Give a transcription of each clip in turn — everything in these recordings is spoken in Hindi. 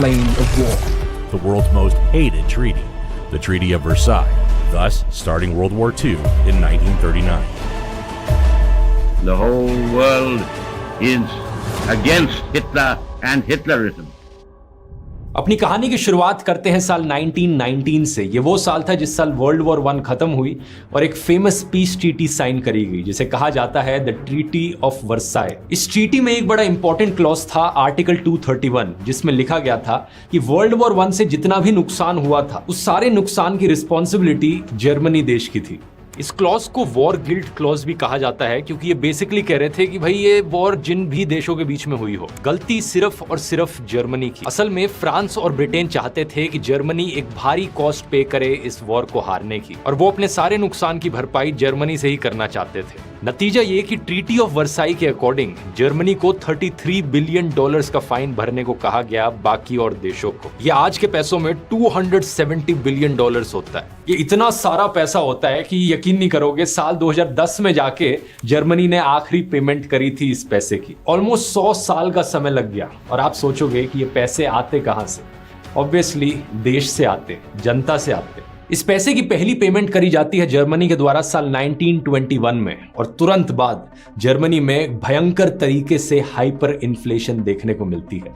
plane of war. The world's most hated treaty, the Treaty of Versailles, thus starting World War II in 1939. The whole world is against Hitler and Hitlerism. अपनी कहानी की शुरुआत करते हैं साल 1919 से। ये वो साल था जिस साल वर्ल्ड वॉर 1 खत्म हुई और एक फेमस पीस ट्रीटी साइन करी गई जिसे कहा जाता है द ट्रीटी ऑफ वर्साई। इस ट्रीटी में एक बड़ा इंपॉर्टेंट क्लॉज था आर्टिकल 231 जिसमें लिखा गया था कि वर्ल्ड वॉर 1 से जितना भी नुकसान हुआ था उस सारे नुकसान की रिस्पॉन्सिबिलिटी जर्मनी देश की थी। इस क्लॉज को वॉर गिल्ट क्लॉज भी कहा जाता है क्योंकि ये बेसिकली कह रहे थे कि भाई ये वॉर जिन भी देशों के बीच में हुई हो, गलती सिर्फ और सिर्फ जर्मनी की। असल में फ्रांस और ब्रिटेन चाहते थे कि जर्मनी एक भारी कॉस्ट पे करे इस वॉर को हारने की और वो अपने सारे नुकसान की भरपाई जर्मनी से ही करना चाहते थे। नतीजा ये कि ट्रीटी ऑफ वर्साई के अकॉर्डिंग जर्मनी को $33 बिलियन का फाइन भरने को कहा गया बाकी और देशों को। ये आज के पैसों में $270 बिलियन होता है। ये इतना सारा पैसा होता है कि यकीन नहीं करोगे साल 2010 में जाके जर्मनी ने आखिरी पेमेंट करी थी इस पैसे की। ऑलमोस्ट 100 साल का समय लग गया और आप सोचोगे कि ये पैसे आते कहां से? ऑब्वियसली देश से आते, जनता से आते। इस पैसे की पहली पेमेंट करी जाती है जर्मनी के द्वारा साल 1921 में और तुरंत बाद जर्मनी में भयंकर तरीके से हाइपर इन्फ्लेशन देखने को मिलती है।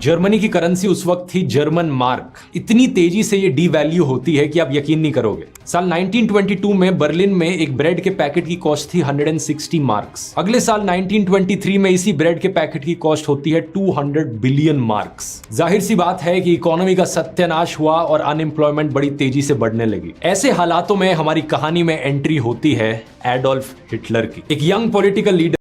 जर्मनी की करेंसी उस वक्त थी जर्मन मार्क। इतनी तेजी से ये डीवैल्यू होती है कि आप यकीन नहीं करोगे। साल 1922 में बर्लिन में एक ब्रेड के पैकेट की कॉस्ट थी 160 मार्क्स। अगले साल 1923 में इसी ब्रेड के पैकेट की कॉस्ट होती है 200 बिलियन मार्क्स। जाहिर सी बात है कि इकोनॉमी का सत्यानाश हुआ और अनएम्प्लॉयमेंट बड़ी तेजी से बढ़ने लगी। ऐसे हालातों में हमारी कहानी में एंट्री होती है एडोल्फ हिटलर की। एक यंग पॉलिटिकल लीडर